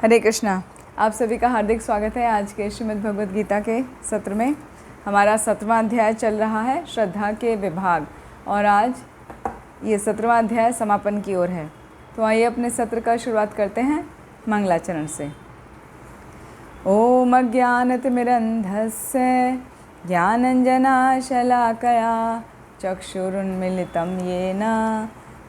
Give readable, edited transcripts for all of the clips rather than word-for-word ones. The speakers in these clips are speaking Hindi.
हरे कृष्णा। आप सभी का हार्दिक स्वागत है आज के श्रीमद् भगवद गीता के सत्र में। हमारा 17वां अध्याय चल रहा है श्रद्धा के विभाग, और आज ये 17वां अध्याय समापन की ओर है। तो आइए अपने सत्र का शुरुआत करते हैं मंगलाचरण से। ओम अज्ञानतिमिरन्धस्य ज्ञानञ्जनशलाकया चक्षुरुन्मीलितं येन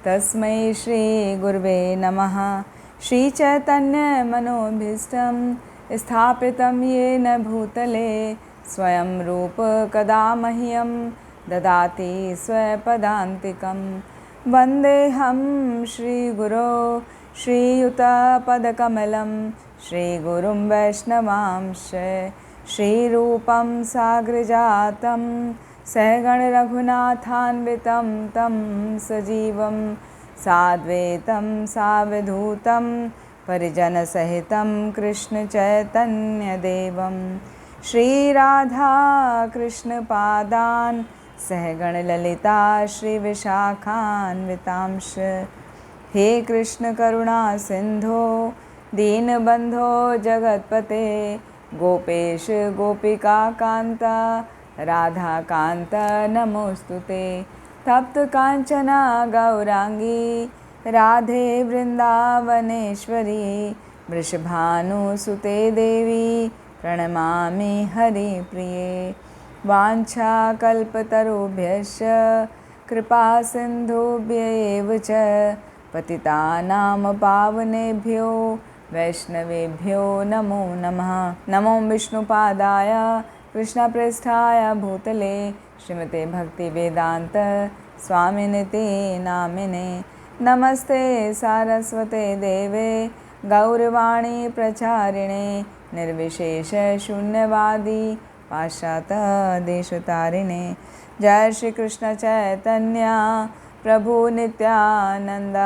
तस्मै श्रीगुरुवे नमः। श्रीचैतन्यमनोभीष्टं स्थापितं येन भूतले स्वयं रूप कदा मह्यं ददाति स्वपदान्तिकं। वन्देऽहं श्रीगुरो श्रीयुतपदकमलं श्रीगुरुं वैष्णवांश श्रीरूपं साग्रजातं सहगणरघुनाथान्वितं तं सजीवं साद्वैतं सावधूतं परिजनसहितं कृष्णचैतन्यदेवं श्रीराधाकृष्णपादान् सहगणललिता श्रीविशाखान्वितांश। हे कृष्ण करुणा सिंधो दीनबंधो जगतपते गोपेश गोपिका कांता राधा कांत नमोस्तुते। तप्त कांचना गौरांगी राधे वृंदावनेश्वरी वृषभानुसुते देवी प्रणमामि हरिप्रिये। वाञ्छाकल्पतरुभ्यश्च कृपा सिन्धुभ्यैव च पतितानां पावनेभ्यो वैष्णवेभ्यो नमो नमः। नमो विष्णुपादाय कृष्णप्रेष्ठाय भूतले श्रीमते भक्तिवेदान्त स्वामिनिति नामिने। नमस्ते सारस्वते देवे गौरवाणी प्रचारिणे निर्विशेष शून्यवादी पाश्चात्यदेशतारिणे। जय श्री कृष्ण चैतन्य प्रभु नित्यानंद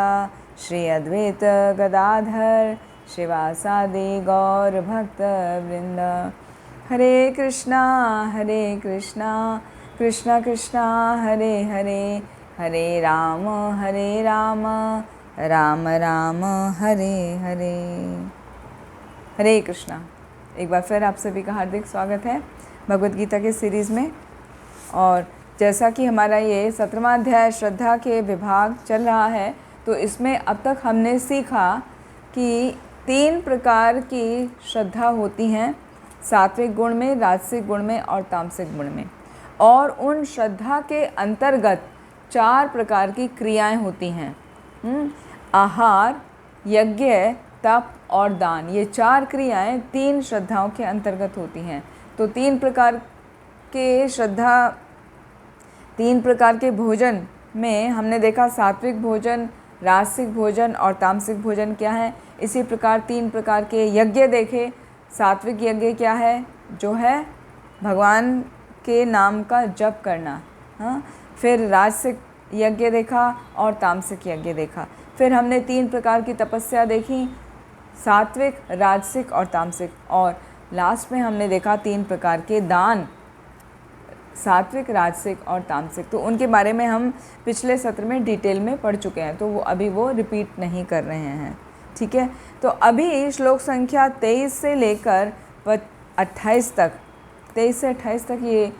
श्री अद्वैत गदाधर शिवासादि गौर भक्त वृंद। हरे कृष्णा कृष्ण कृष्ण हरे हरे, हरे राम राम राम हरे हरे। हरे कृष्णा। एक बार फिर आप सभी का हार्दिक स्वागत है भगवद गीता के सीरीज़ में। और जैसा कि हमारा ये 17वां अध्याय श्रद्धा के विभाग चल रहा है, तो इसमें अब तक हमने सीखा कि 3 प्रकार की श्रद्धा होती हैं, सात्विक गुण में, राजसिक गुण में और तामसिक गुण में। और उन श्रद्धा के अंतर्गत 4 प्रकार की क्रियाएं होती हैं। आहार, यज्ञ, तप और दान, ये 4 क्रियाएं 3 श्रद्धाओं के अंतर्गत होती हैं। तो 3 प्रकार के भोजन में हमने देखा सात्विक भोजन, राजसिक भोजन और तामसिक भोजन क्या है। इसी प्रकार 3 प्रकार के यज्ञ देखे। सात्विक यज्ञ क्या है? जो है भगवान के नाम का जप करना। फिर राजसिक यज्ञ देखा और तामसिक यज्ञ देखा। फिर हमने 3 प्रकार की तपस्या देखी, सात्विक, राजसिक और तामसिक। और लास्ट में हमने देखा 3 प्रकार के दान, सात्विक, राजसिक और तामसिक। तो उनके बारे में हम पिछले सत्र में डिटेल में पढ़ चुके हैं, तो अभी वो रिपीट नहीं कर रहे हैं। ठीक है, तो अभी श्लोक संख्या 23 से लेकर 28 तक, 23 से 28 तक ये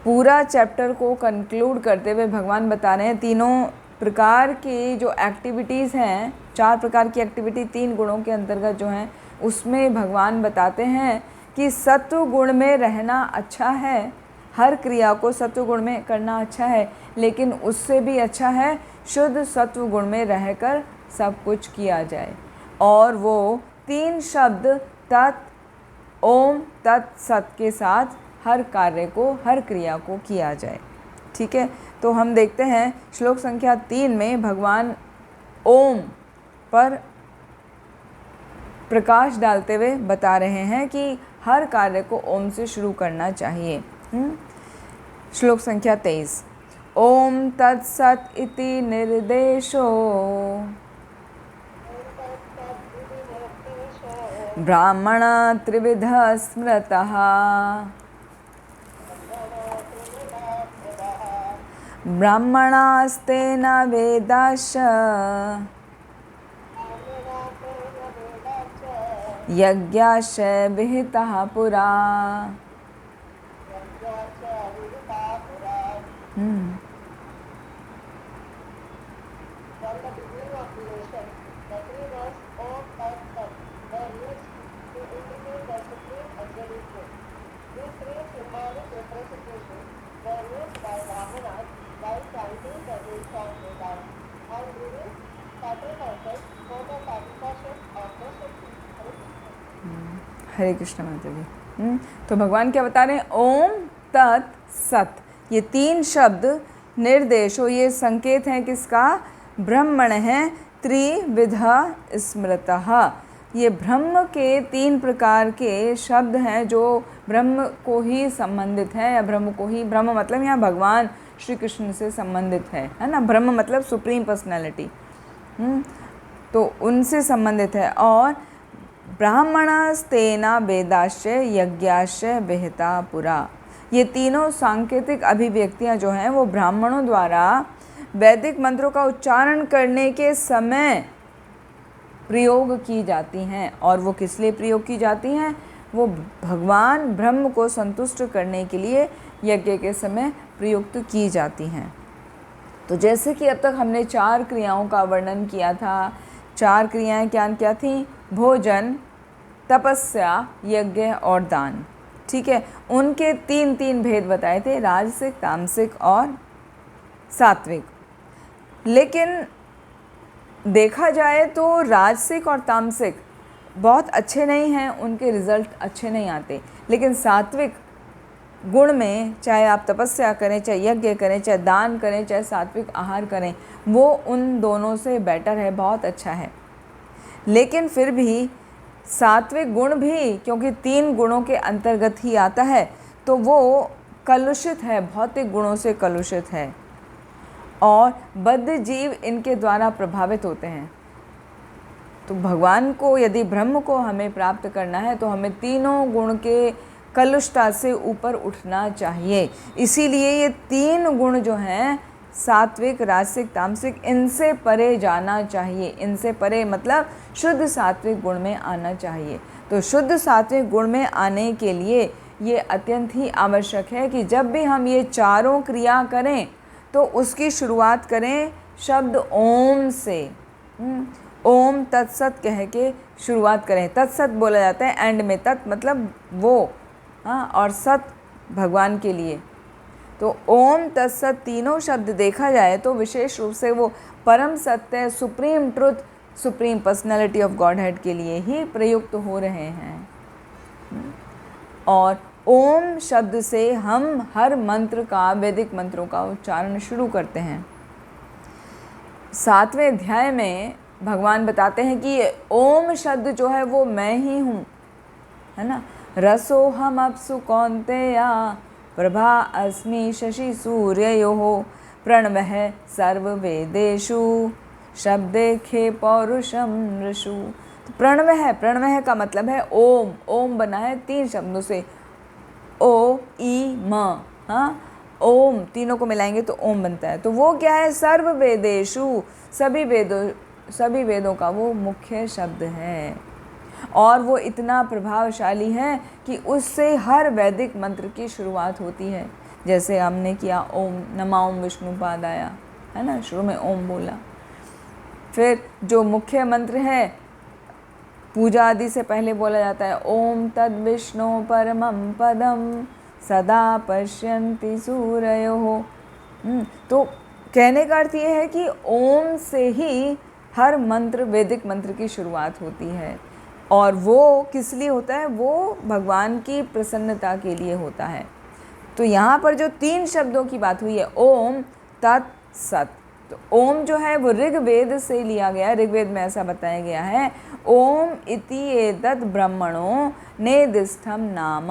पूरा चैप्टर को कंक्लूड करते हुए भगवान बता रहे हैं तीनों प्रकार की जो एक्टिविटीज़ हैं, 4 प्रकार की एक्टिविटी 3 गुणों के अंतर्गत जो हैं, उसमें भगवान बताते हैं कि सत्व गुण में रहना अच्छा है, हर क्रिया को सत्व गुण में करना अच्छा है, लेकिन उससे भी अच्छा है शुद्ध सत्व गुण में रहकर सब कुछ किया जाए। और वो 3 शब्द तत्, ओम, तत्, सत के साथ हर कार्य को, हर क्रिया को किया जाए। ठीक है, तो हम देखते हैं श्लोक संख्या 3 में भगवान ओम पर प्रकाश डालते हुए बता रहे हैं कि हर कार्य को ओम से शुरू करना चाहिए। श्लोक संख्या 23। ओम तत्सत इति निर्देशो ब्राह्मण त्रिविध स्मृतः ब्राह्मणास्तेन वेदाश्च यज्ञाश्च विहितः पुरा। हरे कृष्ण माता जी। तो भगवान क्या बता रहे हैं? ओम तत् सत, ये तीन शब्द निर्देशो, ये संकेत हैं किसका? ब्रह्मण है त्रिविधा स्मृतः। ये ब्रह्म के तीन प्रकार के शब्द हैं जो ब्रह्म को ही संबंधित है, या ब्रह्म को ही, ब्रह्म मतलब यहाँ भगवान श्री कृष्ण से संबंधित है ना। ब्रह्म मतलब सुप्रीम पर्सनैलिटी, तो उनसे संबंधित है। और ब्राह्मणस्तेना वेदाश्च यज्ञाश्च विहिता पुरा, ये तीनों सांकेतिक अभिव्यक्तियाँ जो हैं वो ब्राह्मणों द्वारा वैदिक मंत्रों का उच्चारण करने के समय प्रयोग की जाती हैं। और वो किस लिए प्रयोग की जाती हैं? वो भगवान ब्रह्म को संतुष्ट करने के लिए यज्ञ के समय प्रयुक्त की जाती हैं। तो जैसे कि अब तक हमने 4 क्रियाओं का वर्णन किया था। 4 क्रियाएं क्या थीं? भोजन, तपस्या, यज्ञ और दान। ठीक है, उनके 3 भेद बताए थे, राजसिक, तामसिक और सात्विक। लेकिन देखा जाए तो राजसिक और तामसिक बहुत अच्छे नहीं हैं, उनके रिज़ल्ट अच्छे नहीं आते। लेकिन सात्विक गुण में, चाहे आप तपस्या करें, चाहे यज्ञ करें, चाहे दान करें, चाहे सात्विक आहार करें, वो उन दोनों से बेटर है, बहुत अच्छा है। लेकिन फिर भी सात्विक गुण भी, क्योंकि 3 गुणों के अंतर्गत ही आता है, तो वो कलुषित है, भौतिक गुणों से कलुषित है, और बद्ध जीव इनके द्वारा प्रभावित होते हैं। तो भगवान को, यदि ब्रह्म को हमें प्राप्त करना है, तो हमें तीनों गुण के कलुषता से ऊपर उठना चाहिए। इसीलिए ये 3 गुण जो हैं, सात्विक, राजसिक, तामसिक, इनसे परे जाना चाहिए। इनसे परे मतलब शुद्ध सात्विक गुण में आना चाहिए। तो शुद्ध सात्विक गुण में आने के लिए ये अत्यंत ही आवश्यक है कि जब भी हम ये चारों क्रिया करें तो उसकी शुरुआत करें शब्द ओम से। ओम तत्सत कह के शुरुआत करें। तत्सत बोला जाता है एंड में, तत् मतलब वो, हाँ, और सत भगवान के लिए। तो ओम तत्सत तीनों शब्द देखा जाए तो विशेष रूप से वो परम सत्य, supreme truth, supreme personality of God head के लिए ही प्रयुक्त हो रहे हैं। और ओम शब्द से हम हर मंत्र का, वैदिक मंत्रों का उच्चारण शुरू करते हैं। 7वें अध्याय में भगवान बताते हैं कि ओम शब्द जो है वो मैं ही हूँ, है ना। रसोहम अप्सु कौन्तेया प्रभा अस्मि शशि सूर्ययोः प्रणवः सर्ववेदेषु शब्दे खे पौरुषम ऋषु। तो प्रणवः का मतलब है ओम। ओम बना है 3 शब्दों से, ओ, ई, म। हाँ, ओम तीनों को मिलाएंगे तो ओम बनता है। तो वो क्या है? सर्व वेदेषु, सभी वेदों का वो मुख्य शब्द है। और वो इतना प्रभावशाली है कि उससे हर वैदिक मंत्र की शुरुआत होती है। जैसे हमने किया ओम नमा ओम विष्णुपादाय, है ना, शुरू में ओम बोला। फिर जो मुख्य मंत्र है, पूजा आदि से पहले बोला जाता है ओम तद् विष्णु परमं पदम सदा पश्यन्ति सूरयोः। तो कहने का अर्थ ये है कि ओम से ही हर मंत्र, वैदिक मंत्र की शुरुआत होती है। और वो किस लिए होता है? वो भगवान की प्रसन्नता के लिए होता है। तो यहाँ पर जो 3 शब्दों की बात हुई है, ओम तत् सत, तो ओम जो है वो ऋग्वेद से लिया गया। ऋग्वेद में ऐसा बताया गया है, ओम इति एतत् ब्रह्मणो नेदिस्थम नाम।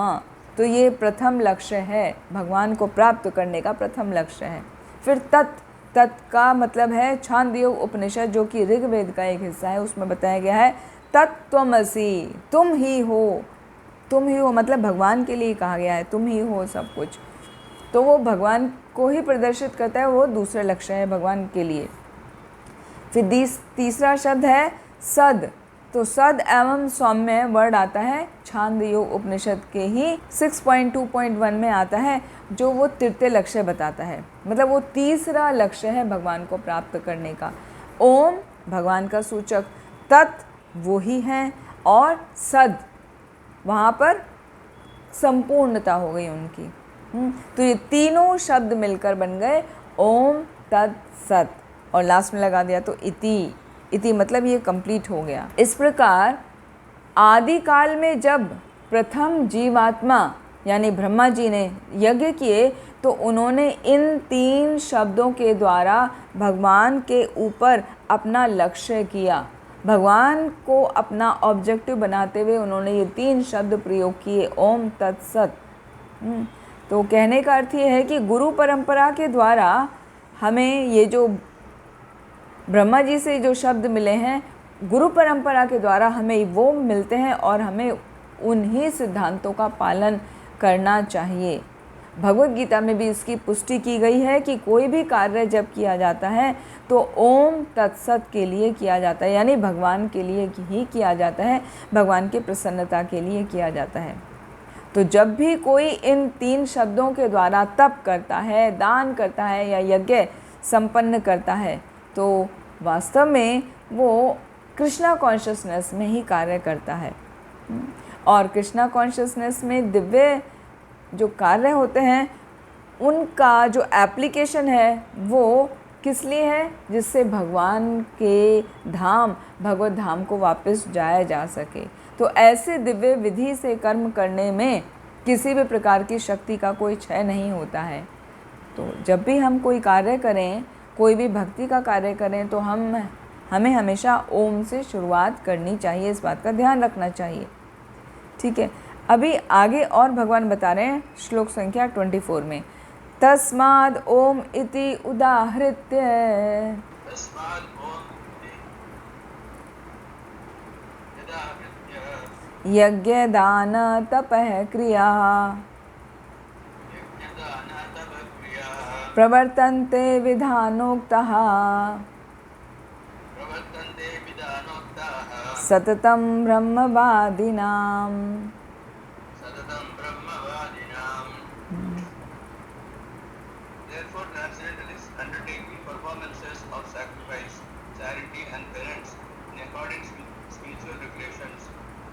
तो ये प्रथम लक्ष्य है, भगवान को प्राप्त करने का प्रथम लक्ष्य है। फिर तत् का मतलब है छांदोग्य उपनिषद, जो कि ऋग्वेद का एक हिस्सा है। उसमें बताया गया है तत्त्वमसि, तुम ही हो। तुम ही हो मतलब भगवान के लिए कहा गया है, तुम ही हो सब कुछ। तो वो भगवान को ही प्रदर्शित करता है, वो दूसरा लक्ष्य है भगवान के लिए। फिर तीसरा शब्द है सद। तो सद एवं सौम्य वर्ड आता है छांदयोग उपनिषद के ही 6.2.1 में आता है, जो वो तृतीय लक्ष्य बताता है। मतलब वो तीसरा लक्ष्य है भगवान को प्राप्त करने का। ओम भगवान का सूचक, तत् वो ही हैं, और सद वहाँ पर संपूर्णता हो गई उनकी। तो ये तीनों शब्द मिलकर बन गए ओम तत् सत, और लास्ट में लगा दिया तो इति। इति मतलब ये कंप्लीट हो गया। इस प्रकार आदि काल में जब प्रथम जीवात्मा यानी ब्रह्मा जी ने यज्ञ किए, तो उन्होंने इन 3 शब्दों के द्वारा भगवान के ऊपर अपना लक्ष्य किया। भगवान को अपना ऑब्जेक्टिव बनाते हुए उन्होंने ये 3 शब्द प्रयोग किए, ओम तत्सत। तो कहने का अर्थ ये है कि गुरु परंपरा के द्वारा हमें ये जो ब्रह्मा जी से जो शब्द मिले हैं, गुरु परंपरा के द्वारा हमें वो मिलते हैं, और हमें उन्हीं सिद्धांतों का पालन करना चाहिए। भगवत गीता में भी इसकी पुष्टि की गई है कि कोई भी कार्य जब किया जाता है तो ओम तत्सत के लिए किया जाता है, यानी भगवान के लिए ही किया जाता है, भगवान की प्रसन्नता के लिए किया जाता है। तो जब भी कोई इन 3 शब्दों के द्वारा तप करता है, दान करता है या यज्ञ संपन्न करता है, तो वास्तव में वो कृष्णा कॉन्शियसनेस में ही कार्य करता है। और कृष्णा कॉन्शियसनेस में दिव्य जो कार्य होते हैं, उनका जो एप्लीकेशन है वो किस लिए है? जिससे भगवान के धाम, भगवत धाम को वापस जाया जा सके। तो ऐसे दिव्य विधि से कर्म करने में किसी भी प्रकार की शक्ति का कोई क्षय नहीं होता है। तो जब भी हम कोई कार्य करें, कोई भी भक्ति का कार्य करें, तो हमें हमेशा ओम से शुरुआत करनी चाहिए। इस बात का ध्यान रखना चाहिए। ठीक है, अभी आगे और भगवान बता रहे हैं श्लोक संख्या 24 में, तस्माद् ओम इति उदाहृत्य यज्ञ दान तपः क्रिया प्रवर्तन्ते विधानोक्ताः सततं ब्रह्मवादिनां। Therefore, transcendentalists undertaking performances of sacrifice, charity, and penance in accordance with spiritual regulations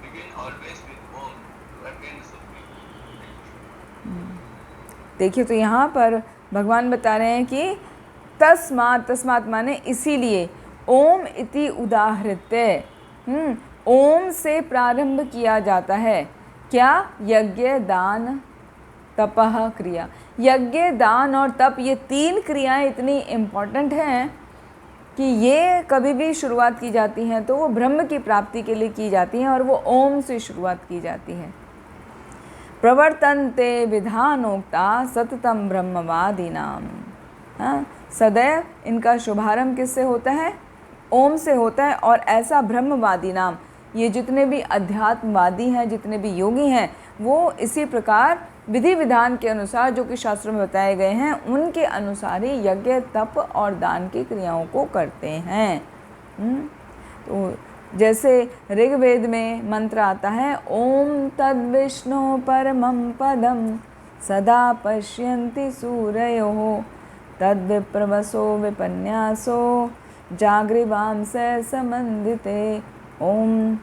begin always with Om to attain the supreme. देखिए, तो यहाँ पर भगवान बता रहे हैं कि तस्मात्, तस्मात् माने इसीलिए, ओम इति उदाहृत्य, ओम से प्रारंभ किया जाता है। क्या? यज्ञ दान तपः क्रिया। यज्ञ दान और तप, ये 3 क्रियाएं इतनी इम्पॉर्टेंट हैं कि ये कभी भी शुरुआत की जाती हैं तो वो ब्रह्म की प्राप्ति के लिए की जाती हैं, और वो ओम से शुरुआत की जाती है। प्रवर्तन्ते विधानोक्ता सततम ब्रह्मवादिनाम। हाँ, सदैव इनका शुभारंभ किससे होता है? ओम से होता है। और ऐसा ब्रह्मवादी नाम, ये जितने भी अध्यात्मवादी हैं, जितने भी योगी हैं, वो इसी प्रकार विधि विधान के अनुसार जो कि शास्त्रों में बताए गए हैं, उनके अनुसार ही यज्ञ तप और दान की क्रियाओं को करते हैं। तो जैसे ऋग्वेद में मंत्र आता है, ओम तद्विष्णु परमं पदम सदा पश्यन्ति सूरयो तद्विप्रवसो विपन्यासो जागृवाम से संबंधिते ओम।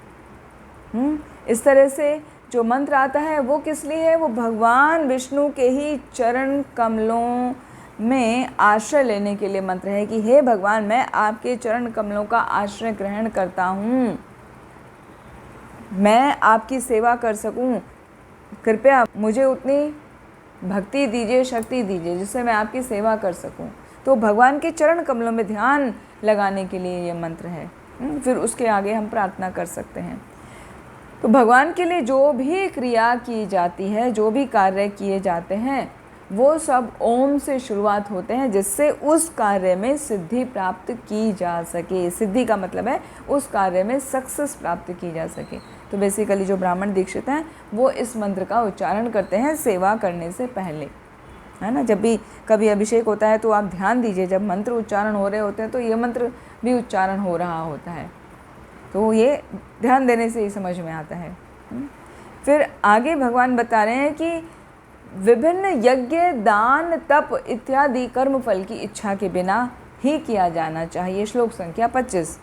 इस तरह से जो मंत्र आता है वो किस लिए है? वो भगवान विष्णु के ही चरण कमलों में आश्रय लेने के लिए मंत्र है कि हे भगवान, मैं आपके चरण कमलों का आश्रय ग्रहण करता हूँ, मैं आपकी सेवा कर सकूँ, कृपया मुझे उतनी भक्ति दीजिए, शक्ति दीजिए जिससे मैं आपकी सेवा कर सकूँ। तो भगवान के चरण कमलों में ध्यान लगाने के लिए ये मंत्र है। फिर उसके आगे हम प्रार्थना कर सकते हैं। तो भगवान के लिए जो भी क्रिया की जाती है, जो भी कार्य किए जाते हैं, वो सब ओम से शुरुआत होते हैं, जिससे उस कार्य में सिद्धि प्राप्त की जा सके। सिद्धि का मतलब है उस कार्य में सक्सेस प्राप्त की जा सके। तो बेसिकली जो ब्राह्मण दीक्षित हैं वो इस मंत्र का उच्चारण करते हैं सेवा करने से पहले, है ना। जब भी कभी अभिषेक होता है तो आप ध्यान दीजिए, जब मंत्र उच्चारण हो रहे होते हैं तो ये मंत्र भी उच्चारण हो रहा होता है। तो ये ध्यान देने से ही समझ में आता है। फिर आगे भगवान बता रहे हैं कि विभिन्न यज्ञ, दान, तप इत्यादि कर्मफल की इच्छा के बिना ही किया जाना चाहिए। श्लोक संख्या 25।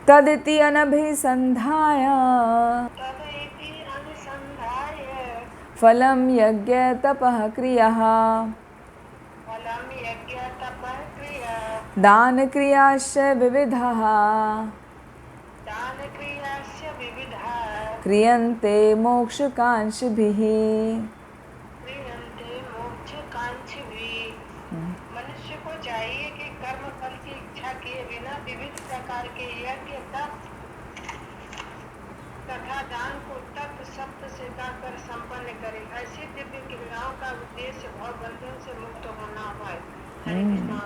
तदिति अनभिसंधाय फलम यज्ञ तपः क्रियाः दान क्रियाश्च विविधाः क्रियन्ते मोक्षकांक्षिभिः। मनुष्य को चाहिए कि कर्म फल की इच्छा किए बिना विविध प्रकार के यज्ञ, तप तथा दान को तप सप्त से कर संपन्न करे। ऐसी दिव्य क्रियाओं का उद्देश्य भाव बंधन से मुक्त होना है। हरे कृष्णा।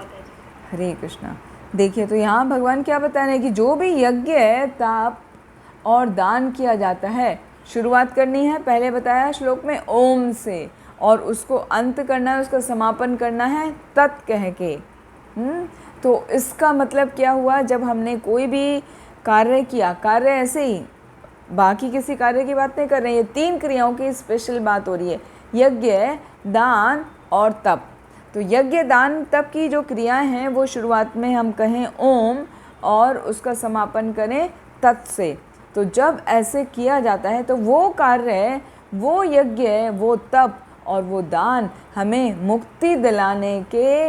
हरे कृष्णा। देखिए, तो यहाँ भगवान क्या बता रहे हैं कि जो भी यज्ञ, तप और दान किया जाता है, शुरुआत करनी है, पहले बताया श्लोक में, ओम से, और उसको अंत करना है, उसका समापन करना है तत् कह के। तो इसका मतलब क्या हुआ, जब हमने कोई भी कार्य किया, कार्य ऐसे ही, बाकी किसी कार्य की बात नहीं कर रहे हैं, ये 3 क्रियाओं की स्पेशल बात हो रही है, यज्ञ, दान और तप। तो यज्ञ, दान, तप की जो क्रियाएं हैं वो शुरुआत में हम कहें ओम और उसका समापन करें तत् से। तो जब ऐसे किया जाता है तो वो कार्य, वो यज्ञ, वो तप और वो दान हमें मुक्ति दिलाने के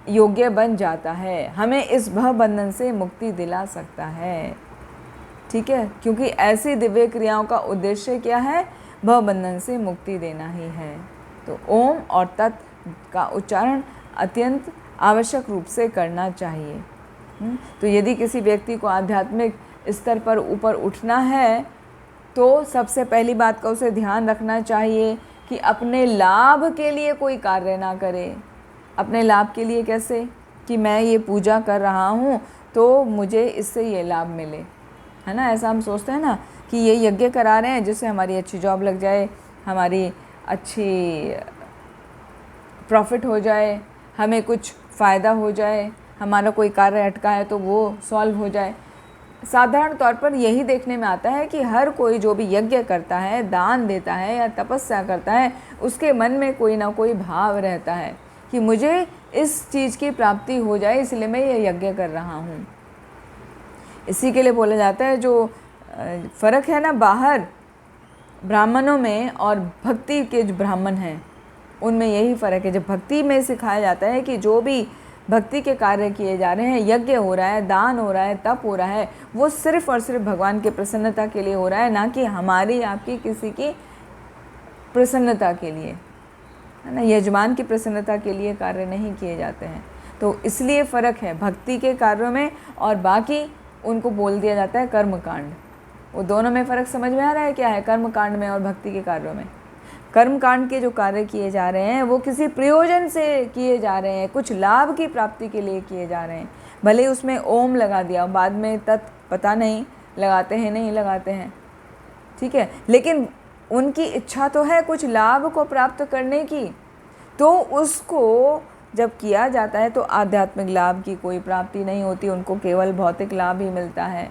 योग्य बन जाता है, हमें इस भव बंधन से मुक्ति दिला सकता है। ठीक है, क्योंकि ऐसी दिव्य क्रियाओं का उद्देश्य क्या है, भव बंधन से मुक्ति देना ही है। तो ओम और तत् का उच्चारण अत्यंत आवश्यक रूप से करना चाहिए। तो यदि किसी व्यक्ति को आध्यात्मिक स्तर पर ऊपर उठना है तो सबसे पहली बात का उसे ध्यान रखना चाहिए कि अपने लाभ के लिए कोई कार्य ना करे। अपने लाभ के लिए कैसे, कि मैं ये पूजा कर रहा हूँ तो मुझे इससे ये लाभ मिले, है ना। ऐसा हम सोचते हैं ना कि ये यज्ञ करा रहे हैं जिससे हमारी अच्छी जॉब लग जाए, हमारी अच्छी प्रॉफिट हो जाए, हमें कुछ फ़ायदा हो जाए, हमारा कोई कार्य अटका है तो वो सॉल्व हो जाए। साधारण तौर पर यही देखने में आता है कि हर कोई जो भी यज्ञ करता है, दान देता है या तपस्या करता है, उसके मन में कोई ना कोई भाव रहता है कि मुझे इस चीज़ की प्राप्ति हो जाए, इसलिए मैं ये यज्ञ कर रहा हूँ। इसी के लिए बोला जाता है, जो फ़र्क है ना बाहर ब्राह्मणों में और भक्ति के जो ब्राह्मण हैं उनमें यही फ़र्क है। जब भक्ति में सिखाया जाता है कि जो भी भक्ति के कार्य किए जा रहे हैं, यज्ञ हो रहा है, दान हो रहा है, तप हो रहा है, वो सिर्फ़ और सिर्फ भगवान की प्रसन्नता के लिए हो रहा है, ना कि हमारी आपकी किसी की प्रसन्नता के लिए, है ना। यजमान की प्रसन्नता के लिए कार्य नहीं किए जाते हैं। तो इसलिए फ़र्क है भक्ति के कार्यों में, और बाकी उनको बोल दिया जाता है कर्मकांड। वो दोनों में फ़र्क समझ में आ रहा है क्या है, कर्मकांड में और भक्ति के कार्यों में। कर्मकांड के जो कार्य किए जा रहे हैं वो किसी प्रयोजन से किए जा रहे हैं, कुछ लाभ की प्राप्ति के लिए किए जा रहे हैं। भले उसमें ओम लगा दिया, बाद में तत् पता नहीं लगाते हैं नहीं लगाते हैं, ठीक है, लेकिन उनकी इच्छा तो है कुछ लाभ को प्राप्त करने की। तो उसको जब किया जाता है तो आध्यात्मिक लाभ की कोई प्राप्ति नहीं होती, उनको केवल भौतिक लाभ ही मिलता है।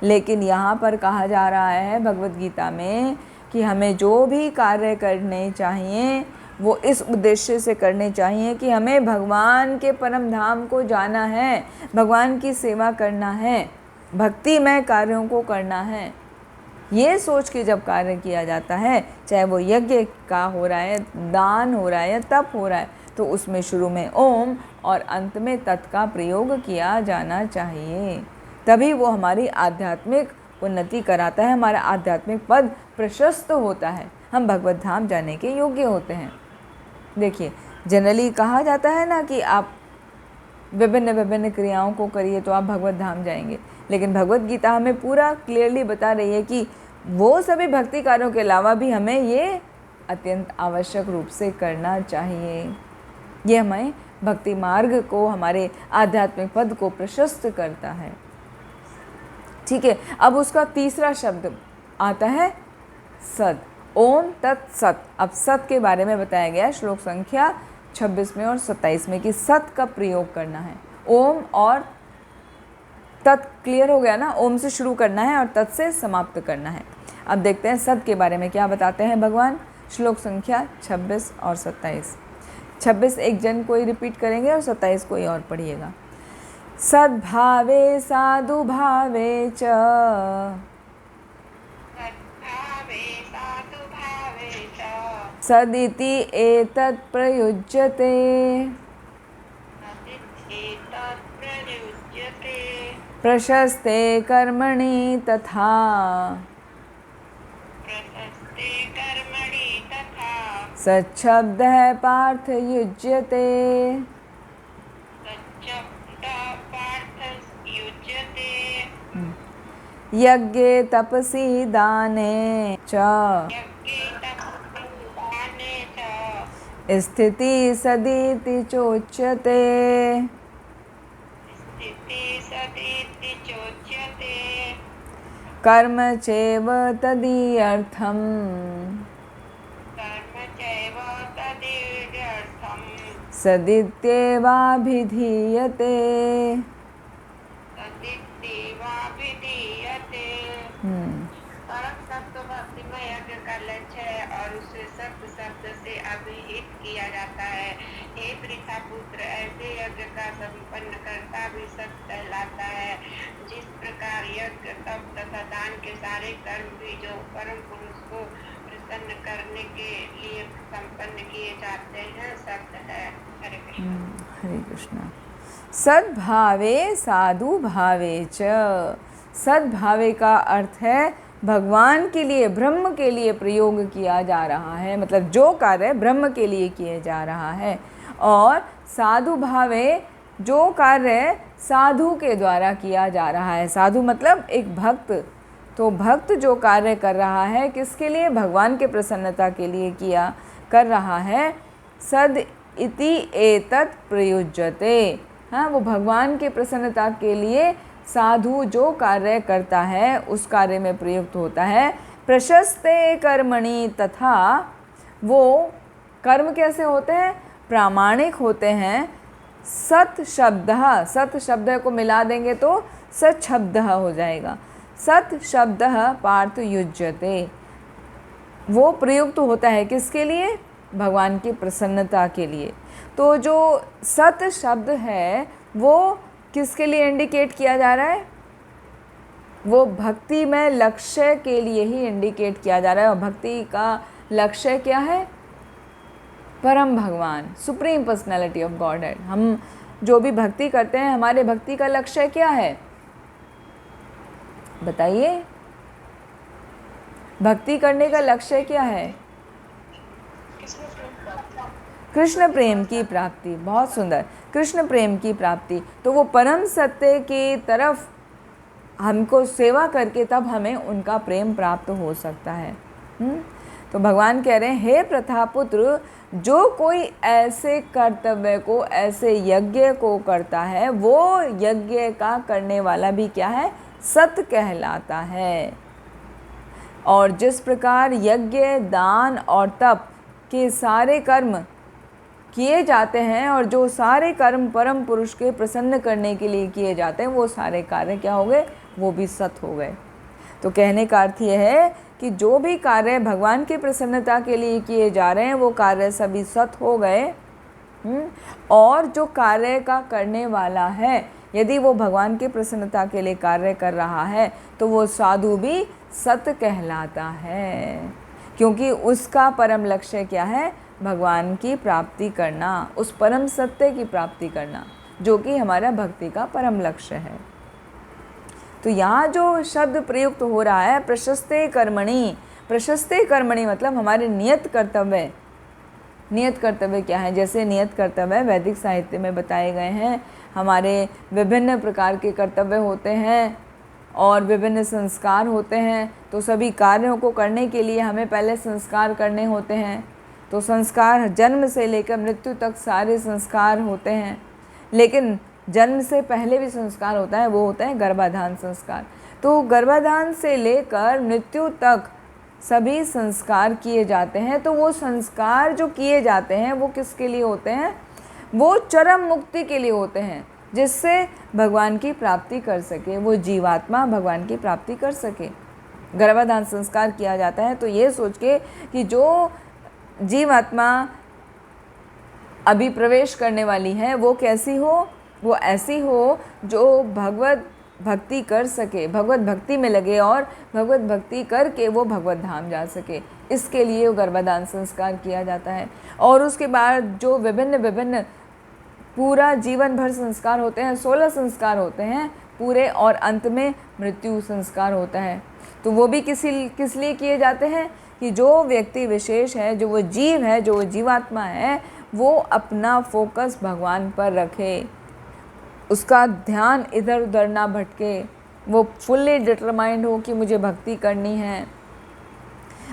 लेकिन यहाँ पर कहा जा रहा है भगवद गीता में कि हमें जो भी कार्य करने चाहिए वो इस उद्देश्य से करने चाहिए कि हमें भगवान के परम धाम को जाना है, भगवान की सेवा करना है, भक्तिमय कार्यों को करना है। ये सोच के जब कार्य किया जाता है, चाहे वो यज्ञ का हो रहा है, दान हो रहा है या तप हो रहा है, तो उसमें शुरू में ओम और अंत में तत् का प्रयोग किया जाना चाहिए। तभी वो हमारी आध्यात्मिक उन्नति कराता है, हमारा आध्यात्मिक पद प्रशस्त होता है, हम भगवत धाम जाने के योग्य होते हैं। देखिए, जनरली कहा जाता है ना कि आप विभिन्न विभिन्न क्रियाओं को करिए तो आप भगवत धाम जाएंगे, लेकिन भगवत गीता हमें पूरा क्लियरली बता रही है कि वो सभी भक्ति कार्यों के अलावा भी हमें ये अत्यंत आवश्यक रूप से करना चाहिए। ये हमें भक्ति मार्ग को, हमारे आध्यात्मिक पद को प्रशस्त करता है। ठीक है, अब उसका तीसरा शब्द आता है सत, ओम तत् सत। अब सत के बारे में बताया गया श्लोक संख्या 26 में और 27 में कि सत का प्रयोग करना है। ओम और तत् क्लियर हो गया ना, ओम से शुरू करना है और तत् से समाप्त करना है। अब देखते हैं सद के बारे में क्या बताते हैं भगवान। श्लोक संख्या 26 और 27। 26 एक जन कोई रिपीट करेंगे और 27 कोई और पढ़िएगा। सद्भावे साधु भावे च सद्भावे साधु भावे च सदिति एतत् प्रयुज्यते सदित्येतत् प्रयुज्यते प्रशस्ते कर्मणि तथा प्रशस्ते कर्मणि तथा सच्छब्दः पार्थ युज्यते सच्चब्दः पार्थ युज्यते यज्ञे तपसि दाने च यज्ञे तपसि दाने च स्थिति सदिति चोच्यते स्थिति सदिति चोच्यते कर्म चैव तदीयर्थम् कर्म चैव तदित्यर्थम् सदित्येवाभिधीयते। तदित्येवाभिधीयते। परम सत्य भक्तिमय यज्ञ का लक्ष्य है और उसे सत्य शब्द से अभिहित किया जाता है। हे पृथा पुत्र, ऐसे यज्ञ का संपन्न करता भी सत्य कहलाता है। जिस प्रकार यज्ञ तप तथा दान के सारे कर्म भी जो परम पुरुष को प्रसन्न करने के लिए संपन्न किए जाते हैं सत्य है। हरे कृष्ण। हरे कृष्णा। सद्भावे साधु भावे च। सद्भावे का अर्थ है भगवान के लिए, ब्रह्म के लिए प्रयोग किया जा रहा है, मतलब जो कार्य ब्रह्म के लिए किया जा रहा है। और साधु भावे, जो कार्य साधु के द्वारा किया जा रहा है। साधु मतलब एक भक्त। तो भक्त जो कार्य कर रहा है किसके लिए? भगवान के प्रसन्नता के लिए किया कर रहा है। सद इति एतत् प्रयुज्यते। हाँ, वो भगवान के प्रसन्नता के लिए साधु जो कार्य करता है उस कार्य में प्रयुक्त होता है। प्रशस्ते कर्मणि तथा, वो कर्म कैसे होते हैं? प्रामाणिक होते हैं। सत शब्द, सत शब्द को मिला देंगे तो सत शब्द हो जाएगा। सत शब्द पार्थ युज्यते, वो प्रयुक्त होता है किसके लिए? भगवान की प्रसन्नता के लिए। तो जो सत शब्द है वो किसके लिए इंडिकेट किया जा रहा है? वो भक्ति में लक्ष्य के लिए ही इंडिकेट किया जा रहा है। और भक्ति का लक्ष्य क्या है? परम भगवान, सुप्रीम पर्सनैलिटी ऑफ गॉडहेड। हम जो भी भक्ति करते हैं, हमारे भक्ति का लक्ष्य क्या है? बताइए, भक्ति करने का लक्ष्य क्या है? कृष्ण प्रेम की प्राप्ति। बहुत सुंदर, कृष्ण प्रेम की प्राप्ति। तो वो परम सत्य की तरफ हमको सेवा करके तब हमें उनका प्रेम प्राप्त हो सकता है। तो भगवान कह रहे हैं, हे प्रथापुत्र, जो कोई ऐसे कर्तव्य को, ऐसे यज्ञ को करता है, वो यज्ञ का करने वाला भी क्या है? सत कहलाता है। और जिस प्रकार यज्ञ, दान और तप के सारे कर्म किए जाते हैं और जो सारे कर्म परम पुरुष के प्रसन्न करने के लिए किए जाते हैं, वो सारे कार्य क्या हो गए? वो भी सत हो गए। तो कहने का अर्थ यह है कि जो भी कार्य भगवान की प्रसन्नता के लिए किए जा रहे हैं वो कार्य सभी सत हो गए। और जो कार्य का करने वाला है, यदि वो भगवान की प्रसन्नता के लिए कार्य कर रहा है तो वो साधु भी सत कहलाता है, क्योंकि उसका परम लक्ष्य क्या है? भगवान की प्राप्ति करना, उस परम सत्य की प्राप्ति करना, जो कि हमारा भक्ति का परम लक्ष्य है। तो यहाँ जो शब्द प्रयुक्त हो रहा है प्रशस्ते कर्मणि, प्रशस्ते कर्मणि मतलब हमारे नियत कर्तव्य। नियत कर्तव्य क्या है? जैसे नियत कर्तव्य वैदिक साहित्य में बताए गए हैं। हमारे विभिन्न प्रकार के कर्तव्य होते हैं और विभिन्न संस्कार होते हैं। तो सभी कार्यों को करने के लिए हमें पहले संस्कार करने होते हैं। तो संस्कार जन्म से लेकर मृत्यु तक सारे संस्कार होते हैं, लेकिन जन्म से पहले भी संस्कार होता है, वो होता है गर्भाधान संस्कार। तो गर्भाधान से लेकर मृत्यु तक सभी संस्कार किए जाते हैं। तो वो संस्कार जो किए जाते हैं वो किसके लिए होते हैं? वो चरम मुक्ति के लिए होते हैं। जिससे भगवान की प्राप्ति कर सके, वो जीवात्मा भगवान की प्राप्ति कर सके। गर्भाधान संस्कार किया जाता है तो ये सोच के कि जो जीवात्मा अभी प्रवेश करने वाली है वो कैसी हो, वो ऐसी हो जो भगवत भक्ति कर सके, भगवत भक्ति में लगे और भगवत भक्ति करके वो भगवत धाम जा सके। इसके लिए वो गर्भाधान संस्कार किया जाता है। और उसके बाद जो विभिन्न विभिन्न पूरा जीवन भर संस्कार होते हैं, 16 संस्कार होते हैं पूरे, और अंत में मृत्यु संस्कार होता है। तो वो भी किस लिए किए जाते हैं कि जो व्यक्ति विशेष है, जो वो जीव है, जो वो जीवात्मा है, वो अपना फोकस भगवान पर रखे, उसका ध्यान इधर उधर ना भटके, वो फुल्ली डिटरमाइंड हो कि मुझे भक्ति करनी है,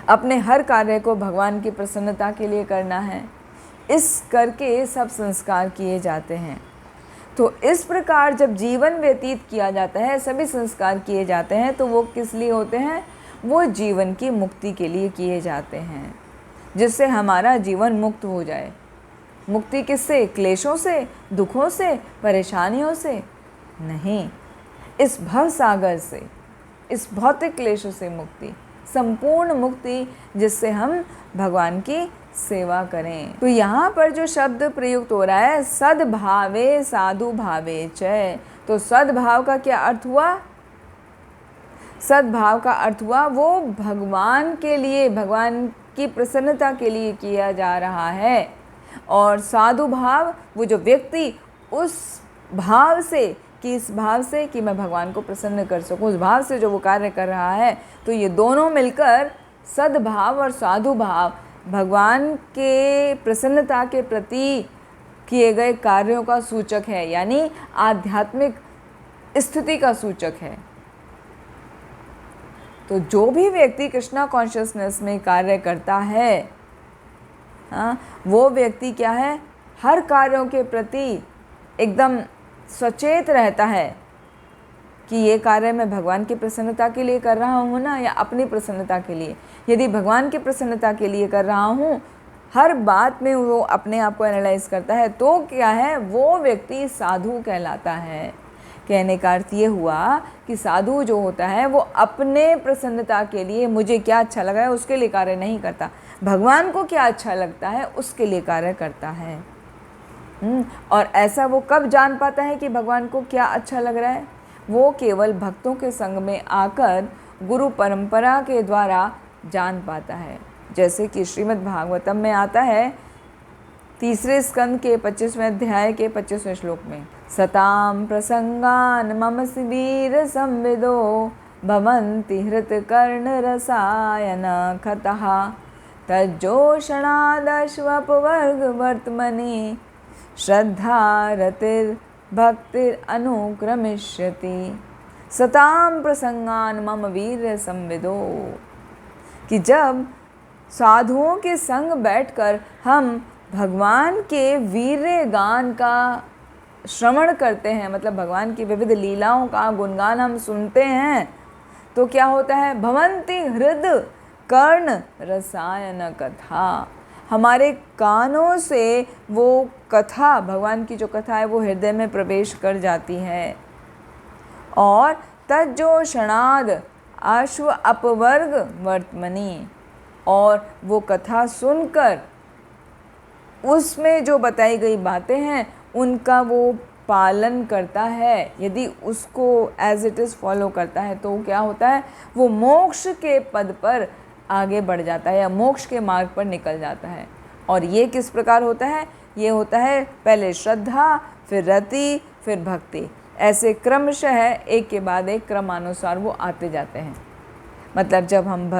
अपने हर कार्य को भगवान की प्रसन्नता के लिए करना है। इस करके सब संस्कार किए जाते हैं। तो इस प्रकार जब जीवन व्यतीत किया जाता है, सभी संस्कार किए जाते हैं, तो वो किस लिए होते हैं? वो जीवन की मुक्ति के लिए किए जाते हैं, जिससे हमारा जीवन मुक्त हो जाए। मुक्ति किससे? क्लेशों से, दुखों से, परेशानियों से नहीं, इस भव सागर से, इस भौतिक क्लेशों से मुक्ति, संपूर्ण मुक्ति, जिससे हम भगवान की सेवा करें। तो यहाँ पर जो शब्द प्रयुक्त हो रहा है, सद्भावे साधु भावे च, तो सद्भाव का क्या अर्थ हुआ? सद्भाव का अर्थ हुआ वो भगवान के लिए, भगवान की प्रसन्नता के लिए किया जा रहा है। और साधु भाव, वो जो व्यक्ति उस भाव से, कि इस भाव से कि मैं भगवान को प्रसन्न कर सकूं, उस भाव से जो वो कार्य कर रहा है, तो ये दोनों मिलकर सद्भाव और साधु भाव भगवान के प्रसन्नता के प्रति किए गए कार्यों का सूचक है, यानी आध्यात्मिक स्थिति का सूचक है। तो जो भी व्यक्ति कृष्णा कॉन्शियसनेस में कार्य करता है, हाँ, वो व्यक्ति क्या है? हर कार्यों के प्रति एकदम सचेत रहता है कि ये कार्य मैं भगवान की प्रसन्नता के लिए कर रहा हूँ ना, या अपनी प्रसन्नता के लिए। यदि भगवान की प्रसन्नता के लिए कर रहा हूँ, हर बात में वो अपने आप को एनालाइज करता है, तो क्या है? वो व्यक्ति साधु कहलाता है। कहने का अर्थ ये हुआ कि साधु जो होता है वो अपने प्रसन्नता के लिए, मुझे क्या अच्छा लगा है उसके लिए कार्य नहीं करता, भगवान को क्या अच्छा लगता है उसके लिए कार्य करता है। और ऐसा वो कब जान पाता है कि भगवान को क्या अच्छा लग रहा है? वो केवल भक्तों के संग में आकर गुरु परंपरा के द्वारा जान पाता है। जैसे कि श्रीमद् भागवतम में आता है, 3 स्कंद के 25वें अध्याय के 25वें श्लोक में, सताम प्रसंगान मम शिवीर संविदो भवन्ति हृत कर्ण रसायन खतः तज्जोषणादश्वपवर्ग वर्तमनि श्रद्धा रतिर भक्तिर अनुक्रमिष्यति। सताम प्रसंगान मम वीर संविदो, कि जब साधुओं के संग बैठकर हम भगवान के वीर्य गान का श्रवण करते हैं, मतलब भगवान की विविध लीलाओं का गुणगान हम सुनते हैं, तो क्या होता है? भवन्ति हृद कर्ण रसायन कथा, हमारे कानों से वो कथा, भगवान की जो कथा है वो हृदय में प्रवेश कर जाती है। और तज्जोषणाद अश्व अपवर्ग वर्तमनि, और वो कथा सुनकर उसमें जो बताई गई बातें हैं उनका वो पालन करता है। यदि उसको एज इट इज़ फॉलो करता है तो क्या होता है? वो मोक्ष के पद पर आगे बढ़ जाता है, या मोक्ष के मार्ग पर निकल जाता है। और ये किस प्रकार होता है? ये होता है पहले श्रद्धा, फिर रति, फिर भक्ति, ऐसे क्रमशः एक के बाद एक क्रमानुसार वो आते जाते हैं। मतलब जब हम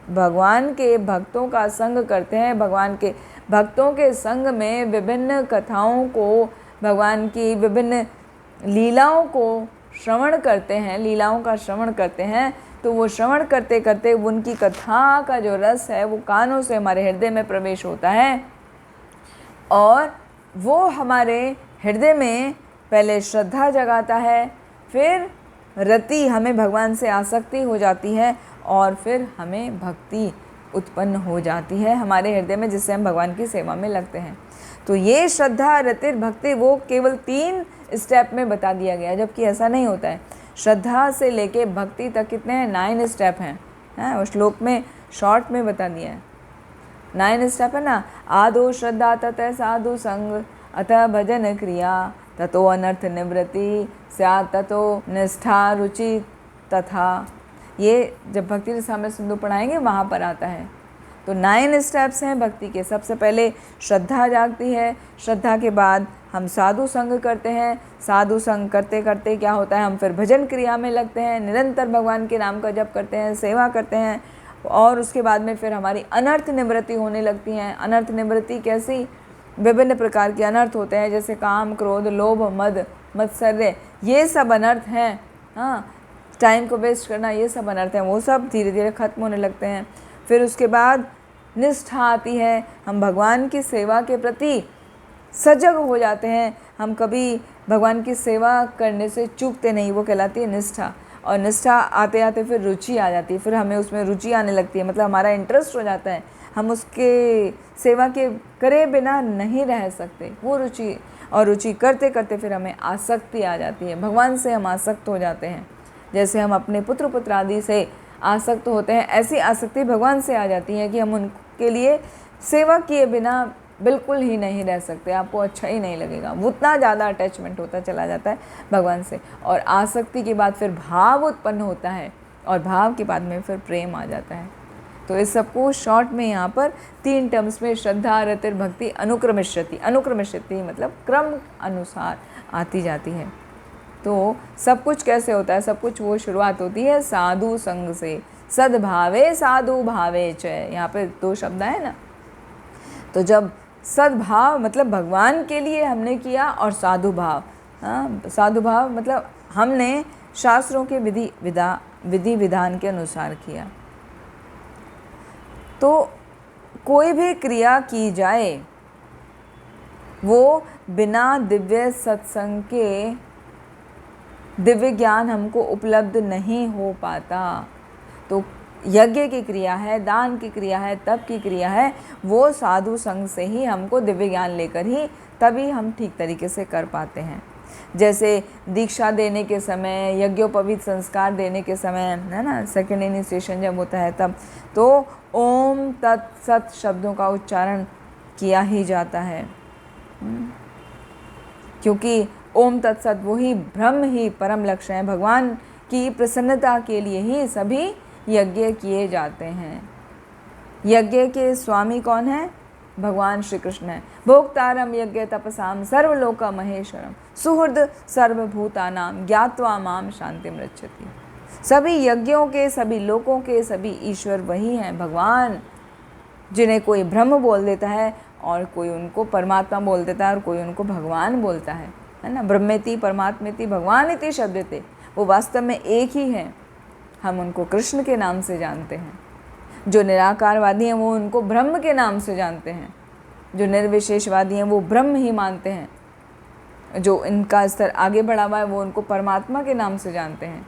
भगवान के भक्तों का संग करते हैं, भगवान के भक्तों के संग में विभिन्न कथाओं को, भगवान की विभिन्न लीलाओं को श्रवण करते हैं, लीलाओं का श्रवण करते हैं, तो वो श्रवण करते करते उनकी कथा का जो रस है वो कानों से हमारे हृदय में प्रवेश होता है, और वो हमारे हृदय में पहले श्रद्धा जगाता है, फिर रति, हमें भगवान से आसक्ति हो जाती है, और फिर हमें भक्ति उत्पन्न हो जाती है हमारे हृदय में, जिससे हम भगवान की सेवा में लगते हैं। तो ये श्रद्धा रतिर भक्ति वो केवल 3 स्टेप में बता दिया गया, जबकि ऐसा नहीं होता है। श्रद्धा से लेके भक्ति तक कितने हैं? 9 स्टेप हैं। उस श्लोक में शॉर्ट में बता दिया है, 9 स्टेप है ना। आदो श्रद्धा ततः साधु संग अतः भजन क्रिया ततो अनर्थ निवृत्ति स्यात् ततो निष्ठा रुचि तथा। ये जब भक्ति रसामृत सिंधु पढ़ाएंगे वहाँ पर आता है। तो 9 स्टेप्स हैं भक्ति के। सबसे पहले श्रद्धा जागती है, श्रद्धा के बाद हम साधु संग करते हैं, साधु संग करते करते क्या होता है, हम फिर भजन क्रिया में लगते हैं, निरंतर भगवान के नाम का जप करते हैं, सेवा करते हैं, और उसके बाद में फिर हमारी अनर्थ निवृत्ति होने लगती हैं। अनर्थ निवृत्ति कैसी? विभिन्न प्रकार के अनर्थ होते हैं, जैसे काम, क्रोध, लोभ, मद, मत्सर्य, ये सब अनर्थ हैं। हाँ, टाइम को वेस्ट करना, ये सब अनर्थ हैं, वो सब धीरे धीरे खत्म होने लगते हैं। फिर उसके बाद निष्ठा आती है, हम भगवान की सेवा के प्रति सजग हो जाते हैं, हम कभी भगवान की सेवा करने से चूकते नहीं, वो कहलाती है निष्ठा। और निष्ठा आते आते फिर रुचि आ जाती है, फिर हमें उसमें रुचि आने लगती है, मतलब हमारा इंटरेस्ट हो जाता है, हम उसके सेवा के करे बिना नहीं रह सकते, वो रुचि। और रुचि करते करते फिर हमें आसक्ति आ जाती है, भगवान से हम आसक्त हो जाते हैं। जैसे हम अपने पुत्र पुत्र आदि से आसक्त होते हैं, ऐसी आसक्ति भगवान से आ जाती है कि हम उनके लिए सेवा किए बिना बिल्कुल ही नहीं रह सकते, आपको अच्छा ही नहीं लगेगा, उतना ज़्यादा अटैचमेंट होता चला जाता है भगवान से। और आसक्ति के बाद फिर भाव उत्पन्न होता है, और भाव के बाद में फिर प्रेम आ जाता है। तो इस सबको शॉर्ट में यहाँ पर 3 टर्म्स में श्रद्धा रतिर भक्ति अनुक्रमिष्यति, अनुक्रमिष्यति मतलब क्रम अनुसार आती जाती है। तो सब कुछ कैसे होता है? सब कुछ वो शुरुआत होती है साधु संग से, सद्भावे साधु भावे च, यहाँ पे 2 शब्द है ना। तो जब सद्भाव मतलब भगवान के लिए हमने किया, और साधु भाव, हाँ, साधु भाव मतलब हमने शास्त्रों के विधि विधान के अनुसार किया। तो कोई भी क्रिया की जाए वो बिना दिव्य सत्संग के दिव्य ज्ञान हमको उपलब्ध नहीं हो पाता। तो यज्ञ की क्रिया है, दान की क्रिया है, तप की क्रिया है, वो साधु संग से ही हमको दिव्य ज्ञान लेकर ही तभी हम ठीक तरीके से कर पाते हैं। जैसे दीक्षा देने के समय, यज्ञोपवीत संस्कार देने के समय, है ना, सेकंड इनिशिएशन जब होता है तब तो ओम तत्सत शब्दों का उच्चारण किया ही जाता है, क्योंकि ओम तत्सत वही ब्रह्म ही परम लक्ष्य है। भगवान की प्रसन्नता के लिए ही सभी यज्ञ किए जाते हैं। यज्ञ के स्वामी कौन है? भगवान श्री कृष्ण है। भोक्तारम यज्ञ तपसाम सर्वलोक महेश्वरम सुहृद सर्वभूतानाम ज्ञात्वा माम शांतिम रक्षति। सभी यज्ञों के, सभी लोकों के, सभी ईश्वर वही हैं, भगवान, जिन्हें कोई ब्रह्म बोल देता है और कोई उनको परमात्मा बोल देता है और कोई उनको भगवान बोलता है ना। ब्रह्मेति परमात्मेति भगवान इति शब्दते, वो वास्तव में एक ही हैं। हम उनको कृष्ण के नाम से जानते हैं। जो निराकारवादी हैं वो उनको ब्रह्म के नाम से जानते हैं। जो निर्विशेषवादी हैं वो ब्रह्म ही मानते हैं। जो इनका स्तर आगे बढ़ा हुआ है वो उनको परमात्मा के नाम से जानते हैं।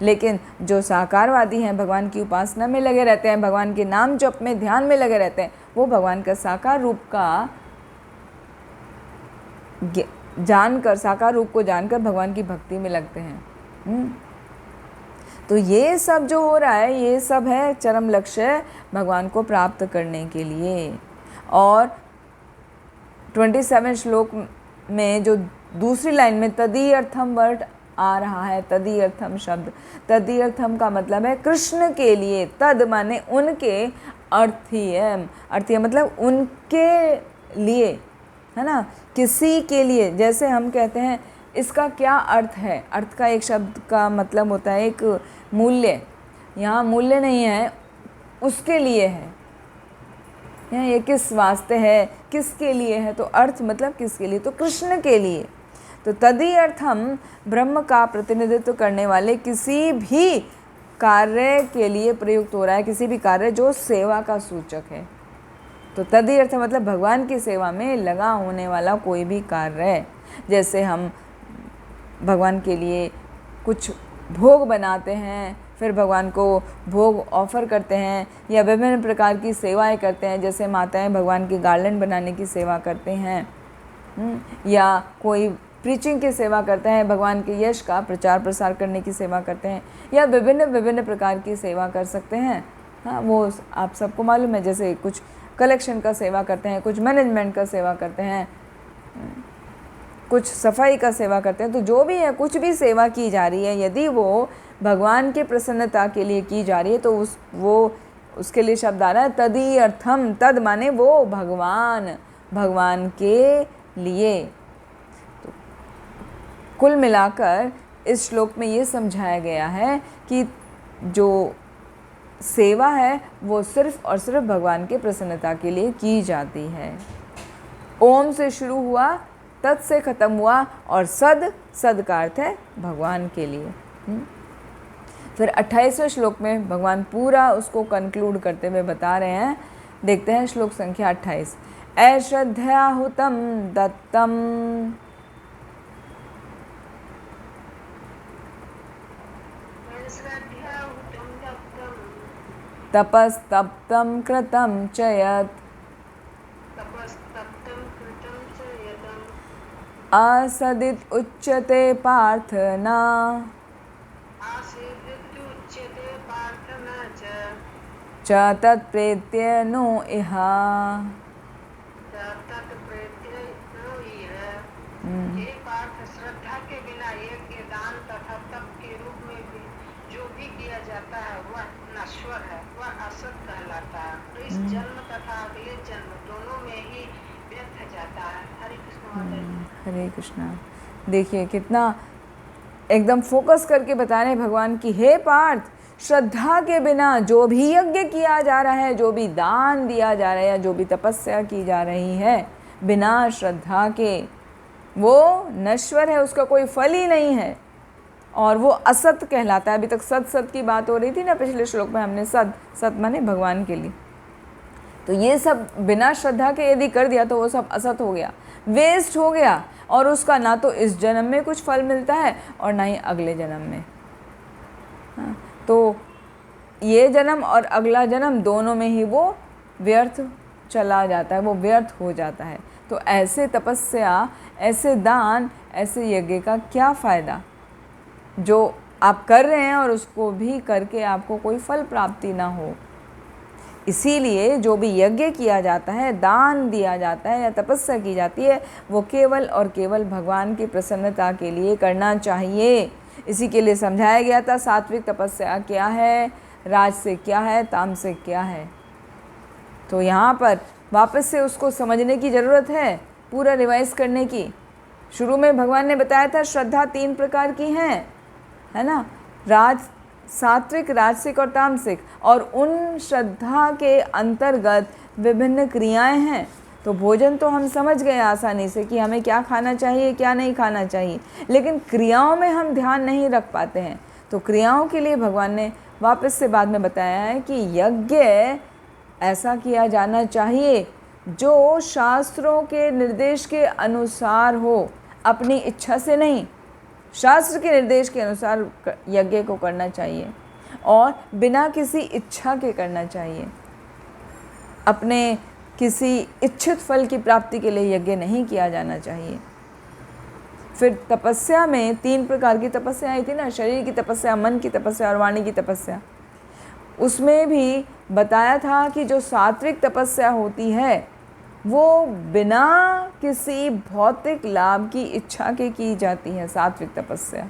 लेकिन जो साकारवादी हैं, भगवान की उपासना में लगे रहते हैं, भगवान के नाम जप में ध्यान में लगे रहते हैं, वो भगवान का साकार रूप का जानकर, साकार रूप को जानकर भगवान की भक्ति में लगते हैं। तो ये सब जो हो रहा है, ये सब है चरम लक्ष्य भगवान को प्राप्त करने के लिए। और 27 श्लोक में जो दूसरी लाइन में तदीयर्थम वर्ड आ रहा है, तदीयर्थम शब्द, तदीयर्थम का मतलब है कृष्ण के लिए। तद माने उनके, अर्थीयम, अर्थीय मतलब उनके लिए, है ना, किसी के लिए। जैसे हम कहते हैं इसका क्या अर्थ है, अर्थ का एक शब्द का मतलब होता है एक मूल्य। यहाँ मूल्य नहीं है, उसके लिए है। यहाँ ये किस वास्ते है, किसके लिए है, तो अर्थ मतलब किसके लिए, तो कृष्ण के लिए। तो तदीयर्थम ब्रह्म का प्रतिनिधित्व करने वाले किसी भी कार्य के लिए प्रयुक्त हो रहा है, किसी भी कार्य जो सेवा का सूचक है। तो तदीयर्थ मतलब भगवान की सेवा में लगा होने वाला कोई भी कार्य। जैसे हम भगवान के लिए कुछ भोग बनाते हैं, फिर भगवान को भोग ऑफ़र करते हैं या विभिन्न प्रकार की सेवाएं करते हैं, जैसे माताएं भगवान की गार्लैंड बनाने की सेवा करते हैं, या कोई प्रीचिंग की सेवा करते हैं, भगवान के यश का प्रचार प्रसार करने की सेवा करते हैं, या विभिन्न प्रकार की सेवा कर सकते हैं। हाँ, वो आप सबको मालूम है, जैसे कुछ कलेक्शन का सेवा करते हैं, कुछ मैनेजमेंट का सेवा करते हैं, कुछ सफाई का सेवा करते हैं। तो जो भी है, कुछ भी सेवा की जा रही है, यदि वो भगवान की प्रसन्नता के लिए की जा रही है, तो उसके लिए शब्द आ रहा है तदीयर्थम। तद माने वो भगवान के लिए। तो कुल मिलाकर इस श्लोक में ये समझाया गया है कि जो सेवा है वो सिर्फ और सिर्फ भगवान के प्रसन्नता के लिए की जाती है। ओम से शुरू हुआ, तत् से ख़त्म हुआ, और सद का अर्थ है भगवान के लिए। फिर 28वें श्लोक में भगवान पूरा उसको कंक्लूड करते हुए बता रहे हैं। देखते हैं श्लोक संख्या 28। अश्रद्धया हुतम दत्तम तपस्तप्तं कृतं च यत् असदित उच्यते पार्थ न च तत्प्रेत्य नो इह। हे पार्थ, श्रद्धा के बिना यज्ञ, दान तथा तप के रूप में भी जो भी किया जाता है वह नश्वर है, वह असत कहलाता है। तो इस जन्म तथा अगले जन्म दोनों में ही व्यर्थ जाता है। हरे कृष्ण माता जी। हरे कृष्णा। देखिए कितना एकदम फोकस करके बता रहे हैं भगवान की, हे पार्थ, श्रद्धा के बिना जो भी यज्ञ किया जा रहा है, जो भी दान दिया जा रहा है, या जो भी तपस्या की जा रही है, बिना श्रद्धा के वो नश्वर है, उसका कोई फल ही नहीं है, और वो असत कहलाता है। अभी तक सत की बात हो रही थी ना पिछले श्लोक में, हमने सत माने भगवान के लिए। तो ये सब बिना श्रद्धा के यदि कर दिया तो वो सब असत हो गया, वेस्ट हो गया, और उसका ना तो इस जन्म में कुछ फल मिलता है और ना ही अगले जन्म में। हाँ, तो ये जन्म और अगला जन्म दोनों में ही वो व्यर्थ चला जाता है, वो व्यर्थ हो जाता है। तो ऐसे तपस्या, ऐसे दान, ऐसे यज्ञ का क्या फ़ायदा जो आप कर रहे हैं और उसको भी करके आपको कोई फल प्राप्ति ना हो। इसीलिए जो भी यज्ञ किया जाता है, दान दिया जाता है या तपस्या की जाती है, वो केवल और केवल भगवान की प्रसन्नता के लिए करना चाहिए। इसी के लिए समझाया गया था सात्विक तपस्या क्या है, राजसिक क्या है, तामसिक क्या है। तो यहाँ पर वापस से उसको समझने की ज़रूरत है, पूरा रिवाइज करने की। शुरू में भगवान ने बताया था श्रद्धा 3 प्रकार की है ना, सात्विक, राजसिक और तामसिक, और उन श्रद्धा के अंतर्गत विभिन्न क्रियाएं हैं। तो भोजन तो हम समझ गए आसानी से कि हमें क्या खाना चाहिए, क्या नहीं खाना चाहिए, लेकिन क्रियाओं में हम ध्यान नहीं रख पाते हैं। तो क्रियाओं के लिए भगवान ने वापस से बाद में बताया है कि यज्ञ ऐसा किया जाना चाहिए जो शास्त्रों के निर्देश के अनुसार हो, अपनी इच्छा से नहीं। शास्त्र के निर्देश के अनुसार यज्ञ को करना चाहिए और बिना किसी इच्छा के करना चाहिए। अपने किसी इच्छित फल की प्राप्ति के लिए यज्ञ नहीं किया जाना चाहिए। फिर तपस्या में 3 प्रकार की तपस्या आई थी ना, शरीर की तपस्या, मन की तपस्या और वाणी की तपस्या। उसमें भी बताया था कि जो सात्विक तपस्या होती है वो बिना किसी भौतिक लाभ की इच्छा के की जाती है, सात्विक तपस्या,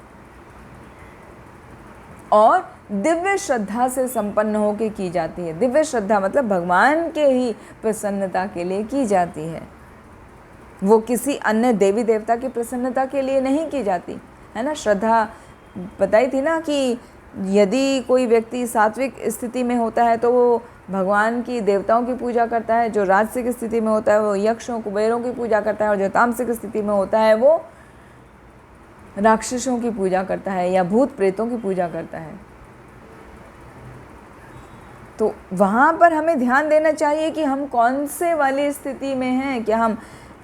और दिव्य श्रद्धा से संपन्न होकर की जाती है। दिव्य श्रद्धा मतलब भगवान के ही प्रसन्नता के लिए की जाती है, वो किसी अन्य देवी देवता की प्रसन्नता के लिए नहीं की जाती है ना। श्रद्धा बताई थी ना कि यदि कोई व्यक्ति सात्विक स्थिति में होता है तो वो भगवान की, देवताओं की पूजा करता है, जो राजसिक स्थिति में होता है वो यक्षों, कुबेरों की पूजा करता है, और जो तामसिक स्थिति में होता है वो राक्षसों की पूजा करता है या भूत प्रेतों की पूजा करता है। तो वहाँ पर हमें ध्यान देना चाहिए कि हम कौन से वाली स्थिति में हैं, क्या हम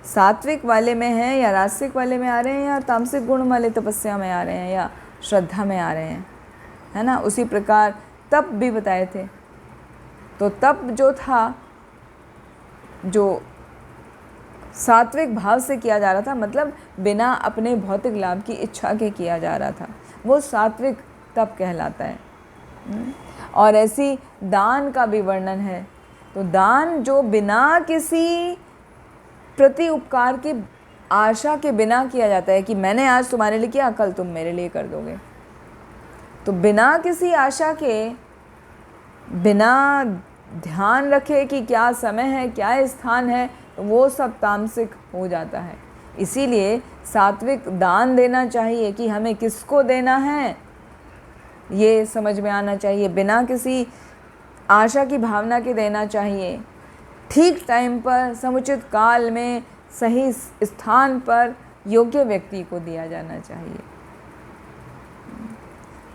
सात्विक वाले में हैं या राजसिक वाले में आ रहे हैं, या तामसिक गुण वाले तपस्या में आ रहे हैं, या श्रद्धा में आ रहे हैं। है ना। उसी प्रकार तप भी बताए थे। तो तप जो था, जो सात्विक भाव से किया जा रहा था, मतलब बिना अपने भौतिक लाभ की इच्छा के किया जा रहा था, वो सात्विक तप कहलाता है। और ऐसी दान का भी वर्णन है। तो दान जो बिना किसी प्रति उपकार की आशा के बिना किया जाता है कि मैंने आज तुम्हारे लिए किया, कल तुम मेरे लिए कर दोगे, तो बिना किसी आशा के, बिना ध्यान रखे कि क्या समय है, क्या स्थान है, वो सब तामसिक हो जाता है। इसीलिए सात्विक दान देना चाहिए कि हमें किसको देना है ये समझ में आना चाहिए, बिना किसी आशा की भावना के देना चाहिए। ठीक टाइम पर, समुचित काल में, सही स्थान पर योग्य व्यक्ति को दिया जाना चाहिए।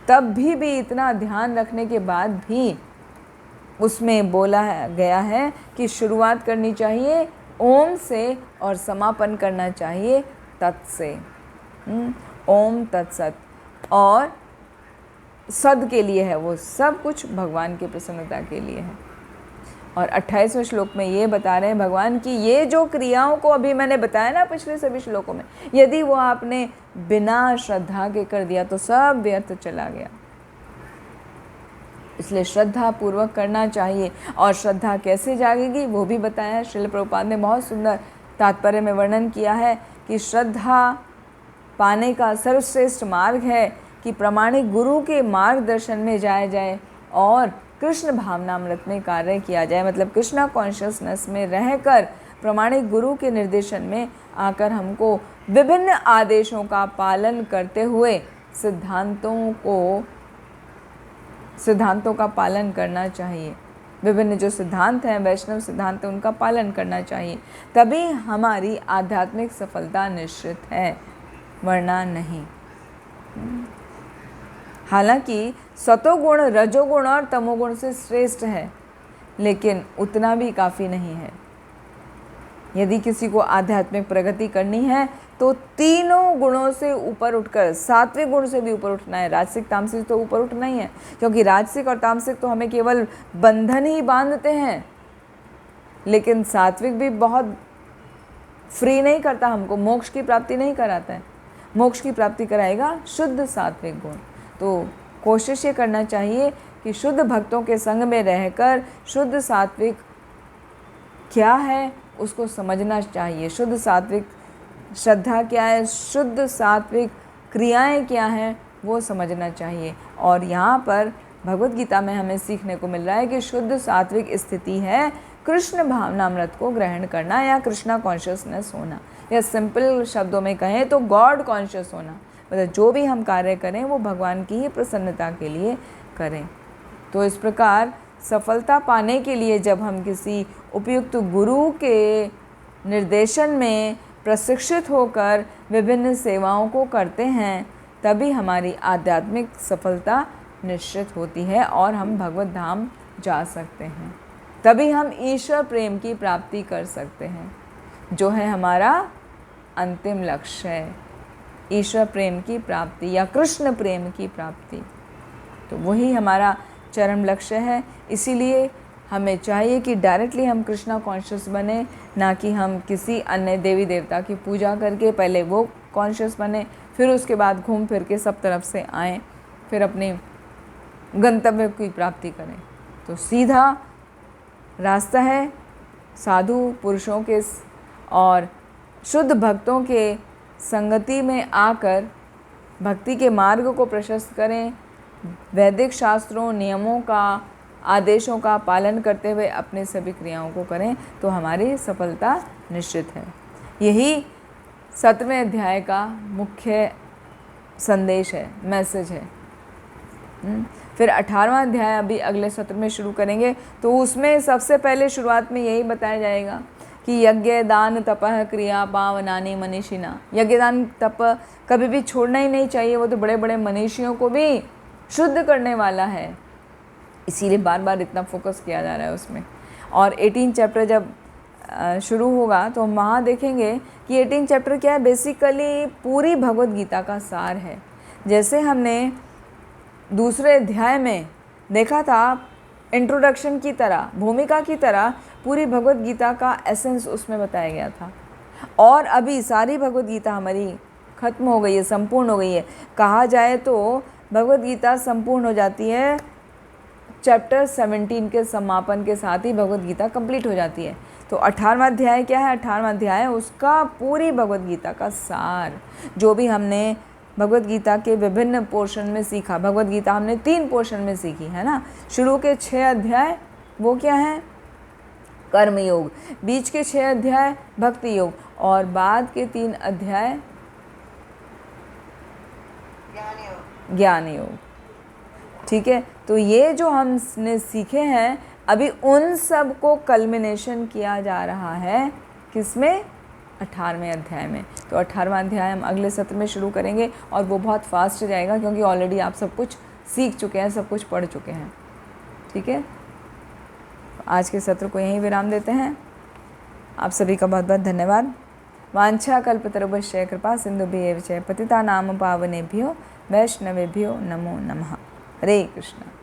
तब भी इतना ध्यान रखने के बाद भी उसमें बोला गया है कि शुरुआत करनी चाहिए ओम से और समापन करना चाहिए तत् से। ओम तत्सत, और सद के लिए है, वो सब कुछ भगवान की प्रसन्नता के लिए है। और 28वें श्लोक में ये बता रहे हैं भगवान की ये जो क्रियाओं को अभी मैंने बताया ना पिछले सभी श्लोकों में, यदि वो आपने बिना श्रद्धा के कर दिया तो सब व्यर्थ चला गया। इसलिए श्रद्धा पूर्वक करना चाहिए। और श्रद्धा कैसे जागेगी वो भी बताया। श्रील प्रभुपाद ने बहुत सुंदर तात्पर्य में वर्णन किया है कि श्रद्धा पाने का सर्वश्रेष्ठ मार्ग है कि प्रामाणिक गुरु के मार्गदर्शन में जाया जाए और कृष्ण भावनामृत में कार्य किया जाए। मतलब कृष्णा कॉन्शियसनेस में रहकर प्रामाणिक गुरु के निर्देशन में आकर हमको विभिन्न आदेशों का पालन करते हुए सिद्धांतों का पालन करना चाहिए। विभिन्न जो सिद्धांत हैं, वैष्णव सिद्धांत, उनका पालन करना चाहिए। तभी हमारी आध्यात्मिक सफलता निश्चित है, वरना नहीं। हालांकि सतोगुण रजोगुण और तमोगुण से श्रेष्ठ है, लेकिन उतना भी काफ़ी नहीं है। यदि किसी को आध्यात्मिक प्रगति करनी है तो तीनों गुणों से ऊपर उठकर सात्विक गुण से भी ऊपर उठना है। राजसिक तामसिक तो ऊपर उठना ही है, क्योंकि राजसिक और तामसिक तो हमें केवल बंधन ही बांधते हैं, लेकिन सात्विक भी बहुत फ्री नहीं करता, हमको मोक्ष की प्राप्ति नहीं कराता है। मोक्ष की प्राप्ति कराएगा शुद्ध सात्विक गुण। तो कोशिश ये करना चाहिए कि शुद्ध भक्तों के संग में रहकर शुद्ध सात्विक क्या है उसको समझना चाहिए। शुद्ध सात्विक श्रद्धा क्या है, शुद्ध सात्विक क्रियाएं क्या हैं, वो समझना चाहिए। और यहाँ पर भगवत गीता में हमें सीखने को मिल रहा है कि शुद्ध सात्विक स्थिति है कृष्ण भावनामृत को ग्रहण करना या कृष्णा कॉन्शियसनेस होना, या सिंपल शब्दों में कहें तो गॉड कॉन्शियस होना। मतलब जो भी हम कार्य करें वो भगवान की ही प्रसन्नता के लिए करें। तो इस प्रकार सफलता पाने के लिए जब हम किसी उपयुक्त गुरु के निर्देशन में प्रशिक्षित होकर विभिन्न सेवाओं को करते हैं, तभी हमारी आध्यात्मिक सफलता निश्चित होती है और हम भगवत धाम जा सकते हैं। तभी हम ईश्वर प्रेम की प्राप्ति कर सकते हैं, जो है हमारा अंतिम लक्ष्य है, ईश्वर प्रेम की प्राप्ति या कृष्ण प्रेम की प्राप्ति। तो वही हमारा चरम लक्ष्य है। इसीलिए हमें चाहिए कि डायरेक्टली हम कृष्णा कॉन्शियस बने, ना कि हम किसी अन्य देवी देवता की पूजा करके पहले वो कॉन्शियस बने, फिर उसके बाद घूम फिर के सब तरफ से आएँ, फिर अपने गंतव्य की प्राप्ति करें। तो सीधा रास्ता है साधु पुरुषों के और शुद्ध भक्तों के संगति में आकर भक्ति के मार्ग को प्रशस्त करें, वैदिक शास्त्रों, नियमों का, आदेशों का पालन करते हुए अपने सभी क्रियाओं को करें, तो हमारी सफलता निश्चित है। यही 7वें अध्याय का मुख्य संदेश है, मैसेज है। फिर 18वां अध्याय अभी अगले सत्र में शुरू करेंगे, तो उसमें सबसे पहले शुरुआत में यही बताया जाएगा कि यज्ञ दान तपः क्रिया पावनानि मनीषिणा। यज्ञ दान तप कभी भी छोड़ना ही नहीं चाहिए, वो तो बड़े बड़े मनीषियों को भी शुद्ध करने वाला है, इसीलिए बार बार इतना फोकस किया जा रहा है उसमें। और 18 चैप्टर जब शुरू होगा तो हम वहाँ देखेंगे कि 18 चैप्टर क्या है, बेसिकली पूरी भगवत गीता का सार है। जैसे हमने दूसरे अध्याय में देखा था, इंट्रोडक्शन की तरह, भूमिका की तरह पूरी भगवत गीता का एसेंस उसमें बताया गया था। और अभी सारी भगवत गीता हमारी ख़त्म हो गई है, संपूर्ण हो गई है। कहा जाए तो भगवत गीता संपूर्ण हो जाती है चैप्टर 17 के समापन के साथ ही भगवत गीता कंप्लीट हो जाती है। तो 18वां अध्याय क्या है? 18वां अध्याय उसका पूरी भगवत गीता का सार, जो भी हमने भगवत गीता के विभिन्न पोर्शन में सीखा। भगवत गीता हमने 3 पोर्शन में सीखी है ना। शुरू के 6 अध्याय वो क्या हैं? कर्म योग, बीच के 6 अध्याय भक्ति योग, और बाद के 3 अध्याय ज्ञान योग। ठीक है, तो ये जो हमने सीखे हैं अभी उन सब को कल्मिनेशन किया जा रहा है किसमें? 18वें अध्याय में। तो 18वां अध्याय हम अगले सत्र में शुरू करेंगे और वो बहुत फास्ट जाएगा, क्योंकि ऑलरेडी आप सब कुछ सीख चुके हैं, सब कुछ पढ़ चुके हैं। ठीक है, आज के सत्र को यहीं विराम देते हैं। आप सभी का बहुत बहुत धन्यवाद। वांछा कल्पतरुभ्यश्च कृपा सिन्धुभ्येव च पतितानां पावनेभ्यो वैष्णवेभ्यो नमो नमः। हरे कृष्ण।